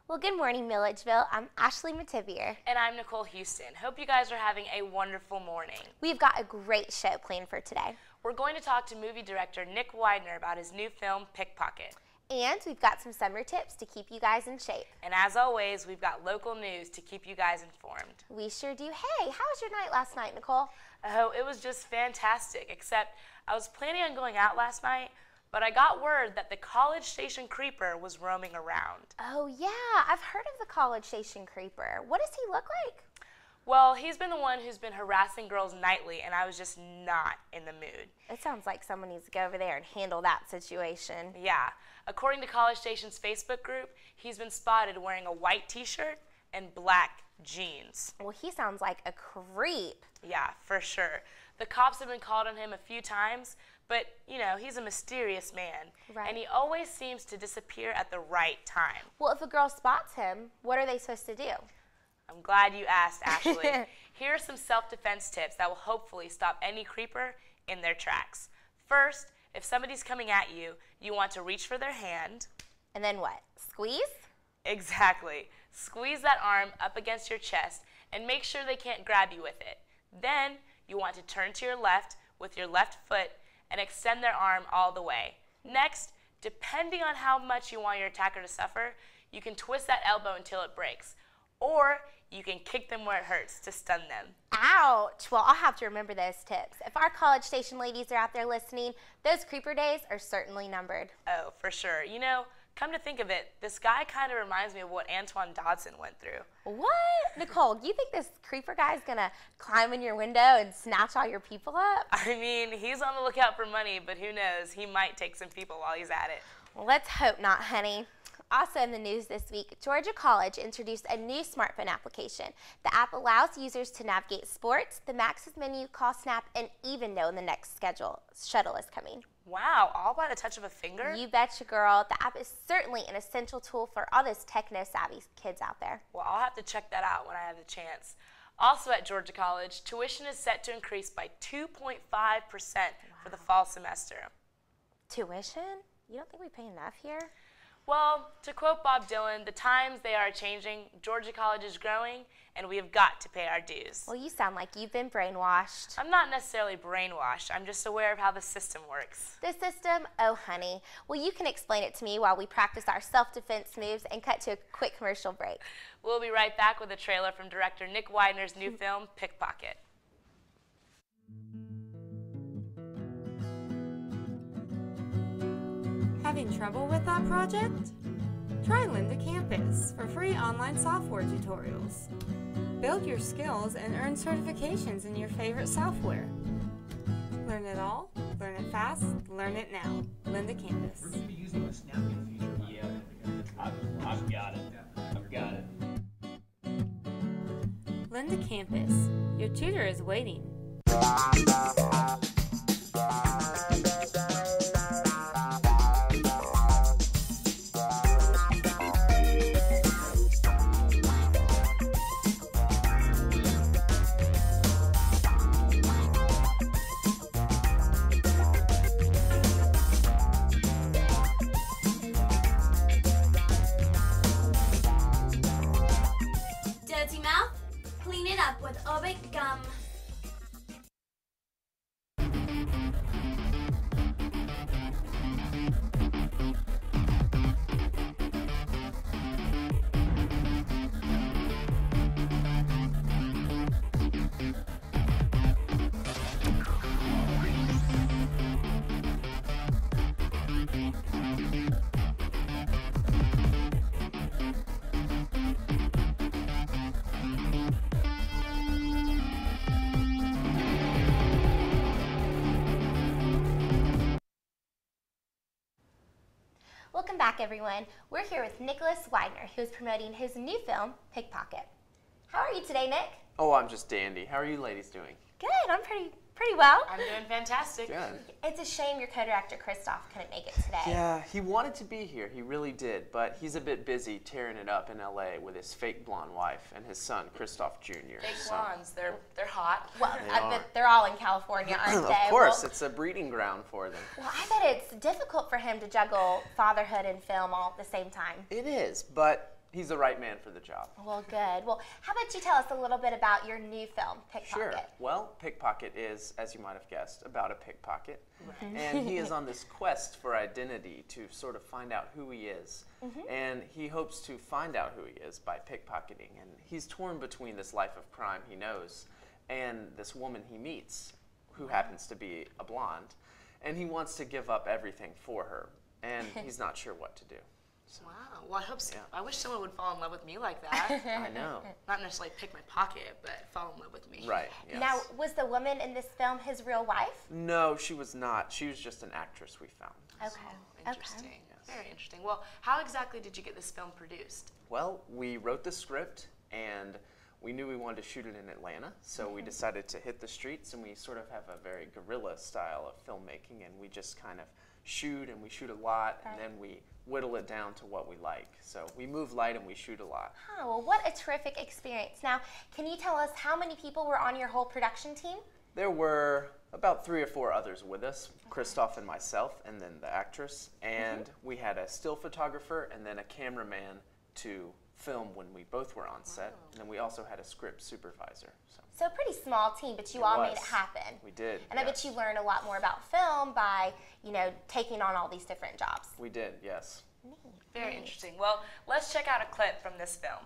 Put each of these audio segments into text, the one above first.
Well, good morning, Milledgeville. I'm Ashley Mativier. And I'm Nicole Houston. Hope you guys are having a wonderful morning. We've got a great show planned for today. We're going to talk to movie director Nick Widener about his new film, Pickpocket. And we've got some summer tips to keep you guys in shape. And as always, we've got local news to keep you guys informed. We sure do. Hey, how was your night last night, Nicole? Oh, it was just fantastic, except I was planning on going out last night, but I got word that the College Station Creeper was roaming around. Oh, yeah. I've heard of the College Station Creeper. What does he look like? Well, he's been the one who's been harassing girls nightly, and I was just not in the mood. It sounds like someone needs to go over there and handle that situation. Yeah. According to College Station's Facebook group, he's been spotted wearing a white t-shirt and black jeans. Well, he sounds like a creep. Yeah, for sure. The cops have been called on him a few times, but, you know, he's a mysterious man. Right. And he always seems to disappear at the right time. Well, if a girl spots him, what are they supposed to do? I'm glad you asked, Ashley. Here are some self-defense tips that will hopefully stop any creeper in their tracks. First, if somebody's coming at you, you want to reach for their hand. And then what? Squeeze? Exactly. Squeeze that arm up against your chest and make sure they can't grab you with it. Then you want to turn to your left with your left foot and extend their arm all the way. Next, depending on how much you want your attacker to suffer, you can twist that elbow until it breaks. Or you can kick them where it hurts to stun them. Ouch! Well, I'll have to remember those tips. If our College Station ladies are out there listening, those creeper days are certainly numbered. Oh, for sure. You know, come to think of it, this guy kind of reminds me of what Antoine Dodson went through. What? Nicole, do you think this creeper guy's gonna climb in your window and snatch all your people up? I mean, he's on the lookout for money, but who knows? He might take some people while he's at it. Well, let's hope not, honey. Also in the news this week, Georgia College introduced a new smartphone application. The app allows users to navigate sports, the Max's menu, call Snap, and even know when the next shuttle is coming. Wow, all by the touch of a finger? You betcha, girl. The app is certainly an essential tool for all those techno-savvy kids out there. Well, I'll have to check that out when I have the chance. Also at Georgia College, tuition is set to increase by 2.5% for the fall semester. Tuition? You don't think we pay enough here? Well, to quote Bob Dylan, the times they are changing, Georgia College is growing, and we have got to pay our dues. Well, you sound like you've been brainwashed. I'm not necessarily brainwashed. I'm just aware of how the system works. The system? Oh, honey. Well, you can explain it to me while we practice our self-defense moves and cut to a quick commercial break. We'll be right back with a trailer from director Nick Widener's new film, Pickpocket. Having trouble with that project? Try Lynda Campus for free online software tutorials. Build your skills and earn certifications in your favorite software. Learn it all, learn it fast, learn it now. Lynda Campus. We're going to be using this napkin feature. Yeah, I've got it. I've got it. Lynda Campus. Your tutor is waiting. Dirty mouth? Clean it up with Obic gum. Welcome back, everyone. We're here with Nicholas Widener, who is promoting his new film, Pickpocket. How are you today, Nick? Oh, I'm just dandy. How are you ladies doing? Good. I'm pretty well. I'm doing fantastic. Good. It's a shame your co-director, Christoph, couldn't make it today. Yeah, he wanted to be here. He really did. But he's a bit busy tearing it up in L.A. with his fake blonde wife and his son, Christoph Jr. Fake blondes, they're hot. Well, They I are. bet they're all in California, aren't they? Of course, Well, it's a breeding ground for them. well, I bet it's difficult for him to juggle fatherhood and film all at the same time. It is, but he's the right man for the job. Well, good. Well, how about you tell us a little bit about your new film, Pickpocket? Sure. Well, Pickpocket is, as you might have guessed, about a pickpocket. And he is on this quest for identity to sort of find out who he is. And he hopes to find out who he is by pickpocketing. And he's torn between this life of crime he knows and this woman he meets who happens to be a blonde. And he wants to give up everything for her. And he's not sure what to do. So. Wow. Well, I hope so. I wish someone would fall in love with me like that. I know. Not necessarily pick my pocket, but fall in love with me. Right. Yes. Now, was the woman in this film his real wife? No, she was not. She was just an actress we found. Okay. Interesting. Very interesting. Well, how exactly did you get this film produced? Well, we wrote the script and we knew we wanted to shoot it in Atlanta, so we decided to hit the streets, and we sort of have a very guerrilla style of filmmaking, and we just kind of shoot, and we shoot a lot, and then we whittle it down to what we like. So we move light and we shoot a lot. Oh, well, what a terrific experience. Now, can you tell us how many people were on your whole production team? There were about 3 or 4 others with us, Christoph and myself, and then the actress, and we had a still photographer and then a cameraman to film when we both were on set, and then we also had a script supervisor. So a pretty small team, but you all made it happen. We did. And I bet you learned a lot more about film by, you know, taking on all these different jobs. We did, yes. Very interesting. Well, let's check out a clip from this film.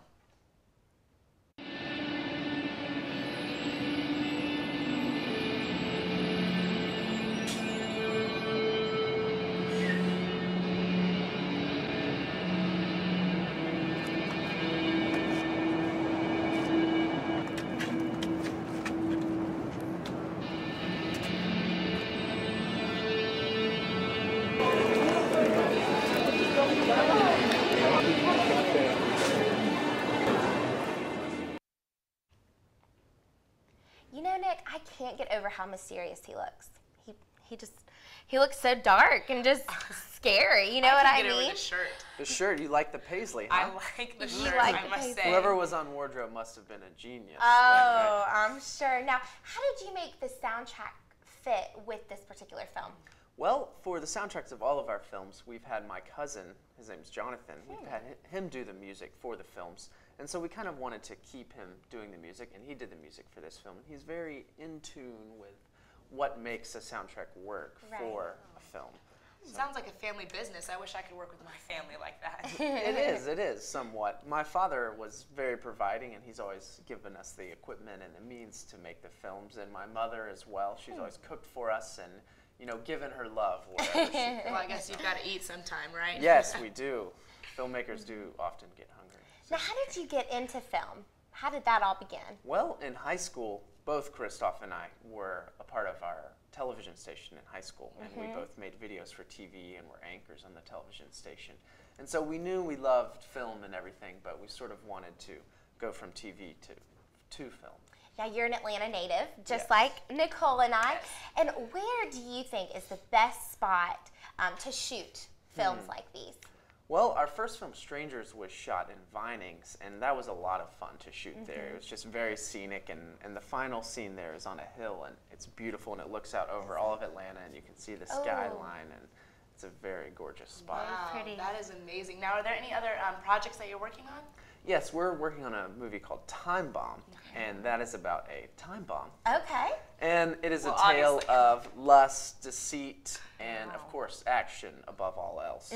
You know, Nick, I can't get over how mysterious he looks. He looks so dark and just scary. You know what I mean? Get over the shirt. The shirt, you like the paisley, huh? I like the shirt, like I the must paisley. say. Whoever was on wardrobe must have been a genius. Oh, I'm sure. Now, how did you make the soundtrack fit with this particular film? Well, for the soundtracks of all of our films, we've had my cousin, his name's Jonathan, we've had him do the music for the films. And so we kind of wanted to keep him doing the music, and he did the music for this film. He's very in tune with what makes a soundtrack work for a film. Sounds like a family business. I wish I could work with my family like that. It is somewhat. My father was very providing, and he's always given us the equipment and the means to make the films, and my mother as well. She's always cooked for us and, you know, given her love wherever she goes. Well, I guess you've got to eat sometime, right? Yes, we do. Filmmakers do often get hungry. Now, how did you get into film? How did that all begin? Well, in high school, both Christoph and I were a part of our television station in high school, and we both made videos for TV and were anchors on the television station. And so we knew we loved film and everything, but we sort of wanted to go from TV to film. Now, you're an Atlanta native, just like Nicole and I. And where do you think is the best spot to shoot films like these? Well, our first film, Strangers, was shot in Vinings, and that was a lot of fun to shoot there. It was just very scenic, and the final scene there is on a hill, and it's beautiful, and it looks out over all of Atlanta, and you can see the skyline, and it's a very gorgeous spot. Wow, Pretty. that is amazing. Now, are there any other projects that you're working on? Yes, we're working on a movie called Time Bomb, and that is about a time bomb. Okay. And it is Well, a tale obviously. of lust, deceit, and, of course, action above all else.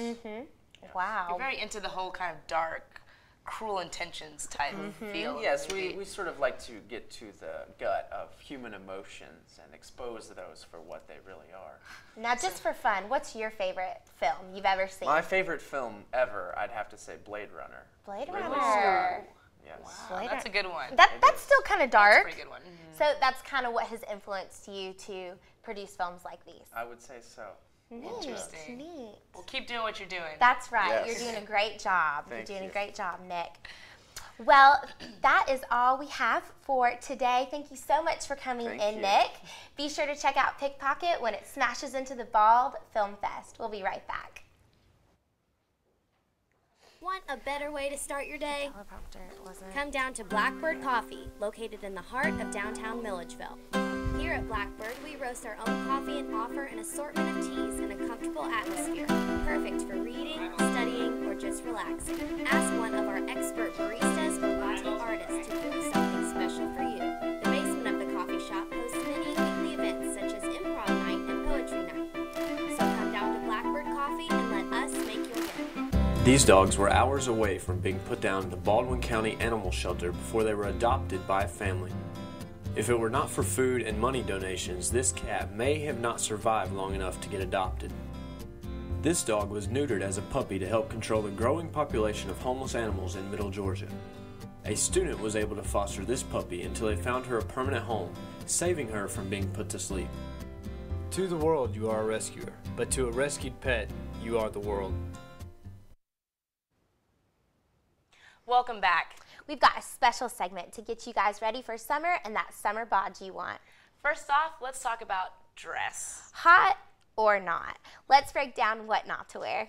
Wow. You're very into the whole kind of dark, cruel intentions type feel. of Yes, the movie. we sort of like to get to the gut of human emotions and expose those for what they really are. Now, just for fun, what's your favorite film you've ever seen? My favorite film ever, I'd have to say Blade Runner. Blade Really Runner. Yes. Wow, that's a good one. That's still kind of dark. Pretty good one. So that's kind of what has influenced you to produce films like these. I would say so. Interesting. Neat. Well, keep doing what you're doing. That's right. Yes. You're doing a great job. Thank You're doing you. a great job, Nick. Well, that is all we have for today. Thank you so much for coming Thank in, you. Nick. Be sure to check out Pickpocket when it smashes into the Bald Film Fest. We'll be right back. Want a better way to start your day? Teleprompter wasn't. Come down to Blackbird Coffee, located in the heart of downtown Milledgeville. Here at Blackbird, we roast our own coffee and offer an assortment of teas in a comfortable atmosphere, perfect for reading, studying, or just relaxing. Ask one of our expert baristas or latte artists to brew something special for you. The basement of the coffee shop hosts many weekly events such as improv night and poetry night. So come down to Blackbird Coffee and let us make your day. These dogs were hours away from being put down at the Baldwin County Animal Shelter before they were adopted by a family. If it were not for food and money donations, this cat may have not survived long enough to get adopted. This dog was neutered as a puppy to help control the growing population of homeless animals in Middle Georgia. A student was able to foster this puppy until they found her a permanent home, saving her from being put to sleep. To the world, you are a rescuer, but to a rescued pet, you are the world. Welcome back. We've got a special segment to get you guys ready for summer and that summer bod you want. First off, let's talk about dress. Hot or not? Let's break down what not to wear.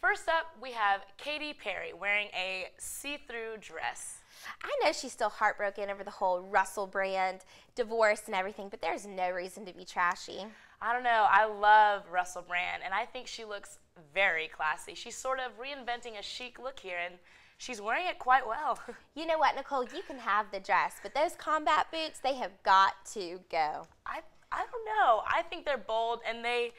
First up, we have Katy Perry wearing a see-through dress. I know she's still heartbroken over the whole Russell Brand divorce and everything, but there's no reason to be trashy. I don't know, I love Russell Brand, and I think she looks very classy. She's sort of reinventing a chic look here, and she's wearing it quite well. You know what, Nicole? You can have the dress, but those combat boots, they have got to go. I don't know. I think they're bold, and they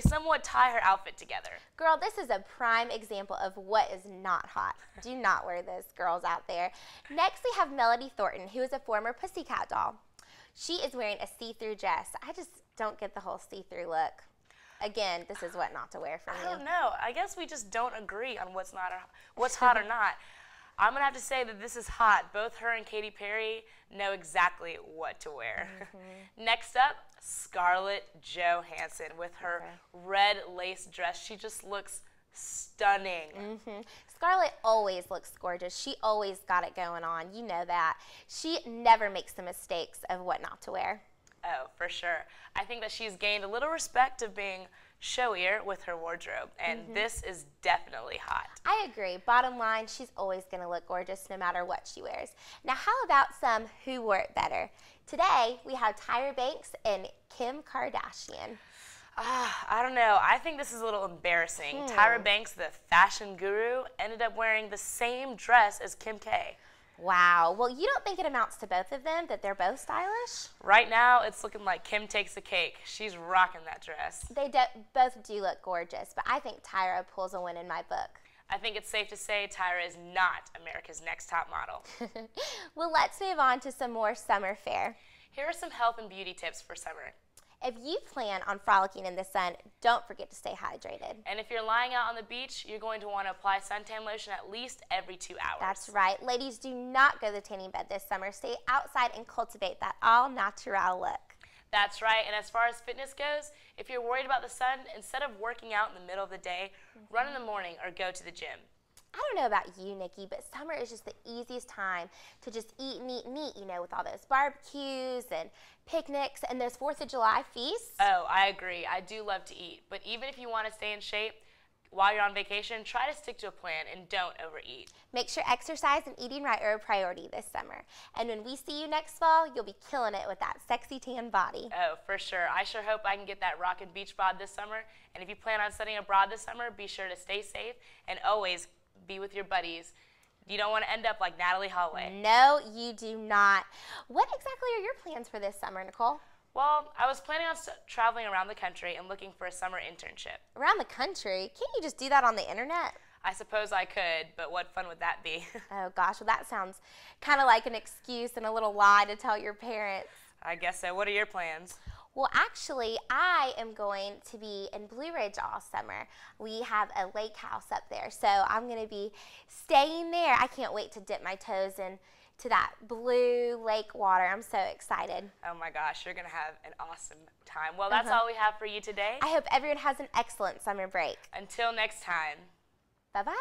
somewhat tie her outfit together. Girl, this is a prime example of what is not hot. Do not wear this, girls out there. Next, we have Melody Thornton, who is a former Pussycat doll. She is wearing a see-through dress. I just don't get the whole see-through look. Again, this is what not to wear for me. I don't know. I guess we just don't agree on what's hot or not. I'm going to have to say that this is hot. Both her and Katy Perry know exactly what to wear. Next up, Scarlett Johansson with her red lace dress. She just looks stunning. Scarlett always looks gorgeous. She always got it going on. You know that. She never makes the mistakes of what not to wear. Oh, for sure. I think that she's gained a little respect of being showier with her wardrobe, and this is definitely hot. I agree. Bottom line, she's always going to look gorgeous no matter what she wears. Now, how about some who wore it better? Today, we have Tyra Banks and Kim Kardashian. I don't know. I think this is a little embarrassing. Tyra Banks, the fashion guru, ended up wearing the same dress as Kim K. Wow. Well, you don't think it amounts to both of them, that they're both stylish? Right now, it's looking like Kim takes the cake. She's rocking that dress. They both do look gorgeous, but I think Tyra pulls a win in my book. I think it's safe to say Tyra is not America's Next Top Model. Well, let's move on to some more summer fare. Here are some health and beauty tips for summer. If you plan on frolicking in the sun, don't forget to stay hydrated. And if you're lying out on the beach, you're going to want to apply suntan lotion at least every 2 hours. That's right. Ladies, do not go to the tanning bed this summer. Stay outside and cultivate that all-natural look. That's right. And as far as fitness goes, if you're worried about the sun, instead of working out in the middle of the day, run in the morning or go to the gym. I don't know about you, Nikki, but summer is just the easiest time to just eat and eat and eat, you know, with all those barbecues and picnics and those 4th of July feasts. Oh, I agree. I do love to eat. But even if you want to stay in shape while you're on vacation, try to stick to a plan and don't overeat. Make sure exercise and eating right are a priority this summer. And when we see you next fall, you'll be killing it with that sexy tan body. Oh, for sure. I sure hope I can get that rockin' beach bod this summer. And if you plan on studying abroad this summer, be sure to stay safe and always be with your buddies. You don't want to end up like Natalie Holloway. No, you do not. What exactly are your plans for this summer, Nicole? Well, I was planning on traveling around the country and looking for a summer internship. Around the country? Can't you just do that on the internet? I suppose I could, but what fun would that be? Oh gosh, well that sounds kind of like an excuse and a little lie to tell your parents. I guess so. What are your plans? Well, actually, I am going to be in Blue Ridge all summer. We have a lake house up there, so I'm going to be staying there. I can't wait to dip my toes into that blue lake water. I'm so excited. Oh my gosh, you're going to have an awesome time. Well, that's all we have for you today. I hope everyone has an excellent summer break. Until next time. Bye-bye.